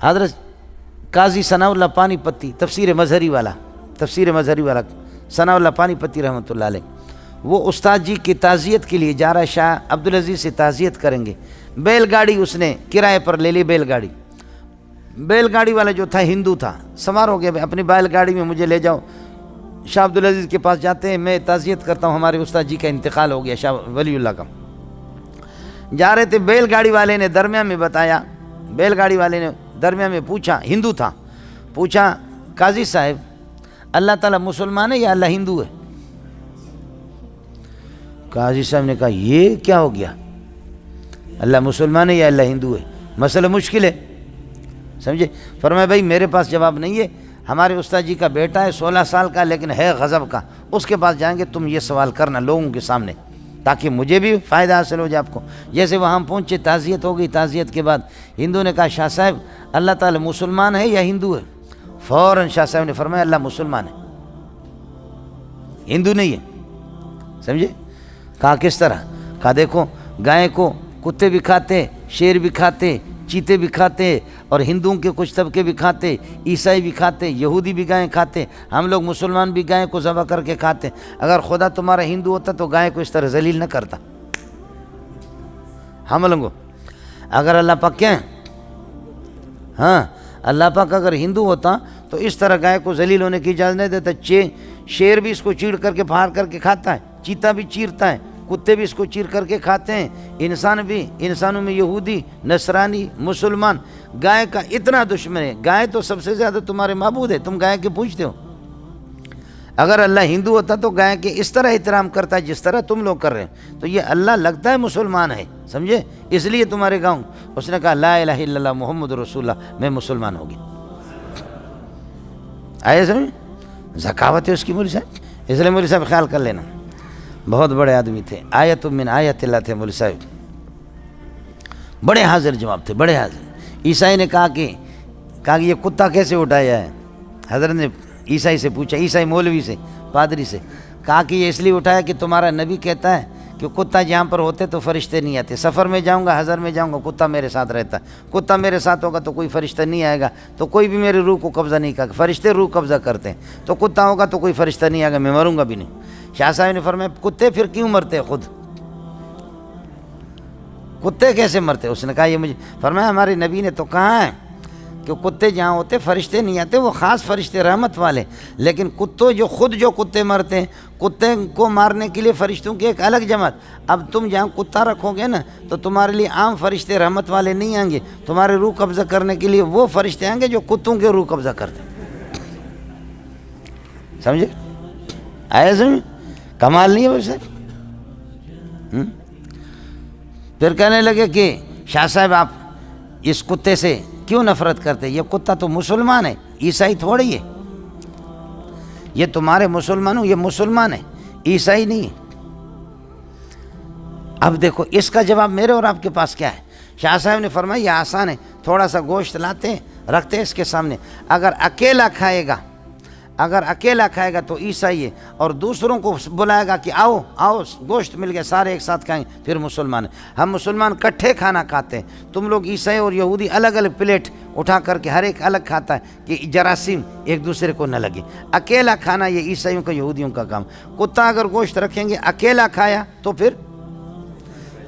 حضرت قاضی ثناء اللہ پانی پتی تفسیر مظہری والا ثناء اللہ پانی پتی رحمۃ اللہ علیہ، وہ استاد جی کی تعزیت کے لیے جا رہا ہے، شاہ عبدالعزیز سے تعزیت کریں گے، بیل گاڑی اس نے کرائے پر لے لی، بیل گاڑی والا جو تھا ہندو تھا، سوار ہو گیا اپنی بیل گاڑی میں، مجھے لے جاؤ شاہ عبدالعزیز کے پاس جاتے ہیں، میں تعزیت کرتا ہوں ہمارے استاد جی کا انتقال ہو گیا شاہ ولی اللہ کا۔ جا رہے تھے، بیل گاڑی والے نے درمیان میں پوچھا، ہندو تھا، پوچھا قاضی صاحب اللہ تعالیٰ مسلمان ہے یا اللہ ہندو ہے؟ قاضی صاحب نے کہا یہ کیا ہو گیا، اللہ مسلمان ہے یا اللہ ہندو ہے، مسئلہ مشکل ہے، سمجھے؟ فرمایا بھائی میرے پاس جواب نہیں ہے، ہمارے استاد جی کا بیٹا ہے 16 سال کا لیکن ہے غضب کا، اس کے پاس جائیں گے، تم یہ سوال کرنا لوگوں کے سامنے تاکہ مجھے بھی فائدہ حاصل ہو جائے آپ کو۔ جیسے وہاں پہنچے، تعزیت ہو گئی، تعزیت کے بعد ہندو نے کہا شاہ صاحب اللہ تعالیٰ مسلمان ہے یا ہندو ہے؟ فوراً شاہ صاحب نے فرمایا اللہ مسلمان ہے، ہندو نہیں ہے، سمجھے؟ کہا کس طرح؟ کہا دیکھو گائے کو کتے بھی کھاتے، شیر بھی کھاتے، چیتے بھی کھاتے، اور ہندوؤں کے کچھ طبقے بھی کھاتے، عیسائی بھی کھاتے، یہودی بھی گائے کھاتے، ہم لوگ مسلمان بھی گائے کو ذبح کر کے کھاتے، اگر خدا تمہارا ہندو ہوتا تو گائے کو اس طرح ذلیل نہ کرتا، ہم لوگوں اگر اللہ پاک کیا ہے، ہاں اللہ پاک اگر ہندو ہوتا تو اس طرح گائے کو ذلیل ہونے کی اجازت نہیں دیتا۔ شیر بھی اس کو چیڑ کر کے پھاڑ کر کے کھاتا ہے، چیتا بھی چیرتا ہے، کتے بھی اس کو چیر کر کے کھاتے ہیں، انسان بھی، انسانوں میں یہودی، نصرانی، مسلمان، گائے کا اتنا دشمن ہے، گائے تو سب سے زیادہ تمہارے معبود ہے، تم گائے کے پوچھتے ہو۔ اگر اللہ ہندو ہوتا تو گائے کے اس طرح احترام کرتا ہے جس طرح تم لوگ کر رہے ہیں، تو یہ اللہ لگتا ہے مسلمان ہے، سمجھے؟ اس لیے تمہارے گاؤں اس نے کہا لا الہ الا اللہ محمد رسول اللہ، میں مسلمان ہو گیا۔ آئے سمجھ ذکاوت ہے اس کی مولوی صاحب، اس لیے مولوی صاحب خیال کر لینا، بہت بڑے آدمی تھے، آیت من آیت اللہ تھے مولوی صاحب، بڑے حاضر جواب تھے، بڑے حاضر۔ عیسائی نے کہا کہ یہ کتا کیسے اٹھایا ہے؟ حضرت نے عیسائی سے پوچھا، عیسائی مولوی سے، پادری سے، کہا کہ یہ اس لیے اٹھایا کہ تمہارا نبی کہتا ہے کہ کتا جہاں پر ہوتے تو فرشتے نہیں آتے، سفر میں جاؤں گا، حضر میں جاؤں گا، کتا میرے ساتھ رہتا ہے، کتا میرے ساتھ ہوگا تو کوئی فرشتہ نہیں آئے گا، تو کوئی بھی میرے روح کو قبضہ نہیں کرے گا، فرشتے روح قبضہ کرتے ہیں، تو کتا ہوگا تو کوئی فرشتہ نہیں آئے گا، میں مروں گا بھی نہیں۔ شاہ صاحب نے فرمایا کتے پھر کیوں مرتے خود؟ کتے کیسے مرتے؟ اس نے کہا یہ مجھے، فرمایا ہمارے نبی نے تو کہا ہے کہ کتے جہاں ہوتے فرشتے نہیں آتے، وہ خاص فرشتے رحمت والے، لیکن کتوں جو کتے مرتے ہیں، کتے کو مارنے کے لیے فرشتوں کی ایک الگ جماعت، اب تم جہاں کتا رکھو گے نا تو تمہارے لیے عام فرشتے رحمت والے نہیں آئیں گے، تمہارے روح قبضہ کرنے کے لیے وہ فرشتے آئیں گے جو کتوں کے روح قبضہ کرتے ہیں، سمجھے؟ آئے سمجھ کمال نہیں ہے وہ صاحب۔ پھر کہنے لگے کہ شاہ صاحب آپ اس کتے سے کیوں نفرت کرتے؟ یہ کتا تو مسلمان ہے، عیسائی تھوڑی ہے، یہ تمہارے مسلمانوں، یہ مسلمان ہے، عیسائی نہیں ہے۔ اب دیکھو اس کا جواب میرے اور آپ کے پاس کیا ہے؟ شاہ صاحب نے فرمایا یہ آسان ہے، تھوڑا سا گوشت لاتے ہیں، رکھتے ہیں اس کے سامنے، اگر اکیلا کھائے گا تو عیسائی ہے، اور دوسروں کو بلائے گا کہ آؤ آؤ گوشت مل گیا، سارے ایک ساتھ کھائیں، پھر مسلمان ہے۔ ہم مسلمان کٹھے کھانا کھاتے ہیں، تم لوگ عیسائی اور یہودی الگ الگ پلیٹ اٹھا کر کے ہر ایک الگ کھاتا ہے کہ جراثیم ایک دوسرے کو نہ لگے۔ اکیلا کھانا یہ عیسائیوں کا، یہودیوں کا کام۔ کتا اگر گوشت رکھیں گے اکیلا کھایا تو پھر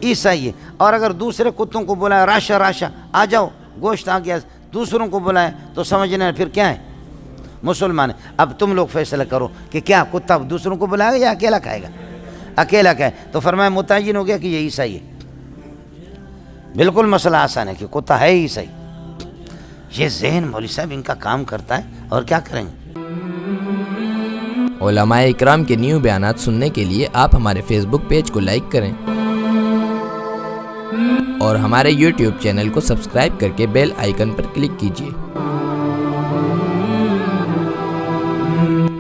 عیسائی ہے، اور اگر دوسرے کتوں کو بلایا راشا راشا آ جاؤ گوشت آ گیا، دوسروں کو بلایا تو سمجھنا پھر کیا ہے؟ مسلمان ہے۔ اب تم لوگ فیصلہ کرو کہ کیا کتا دوسروں کو بلائے گا یا اکیلا کھائے گا؟ اکیلا کھائے تو فرمایا متعین ہو گیا کہ یہ عیسائی ہے۔ بالکل مسئلہ آسان ہے کہ کتا ہے عیسائی۔ یہ ذہن مولوی صاحب ان کا کام کرتا ہے، اور کیا کریں گے؟ علماء اکرام کے نیو بیانات سننے کے لیے آپ ہمارے فیس بک پیج کو لائک کریں اور ہمارے یوٹیوب چینل کو سبسکرائب کر کے بیل آئیکن پر کلک کیجیے۔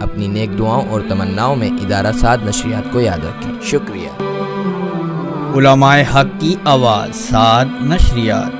اپنی نیک دعاؤں اور تمناؤں میں ادارہ سعد نشریات کو یاد رکھیں۔ شکریہ۔ علماء حق کی آواز، سعد نشریات۔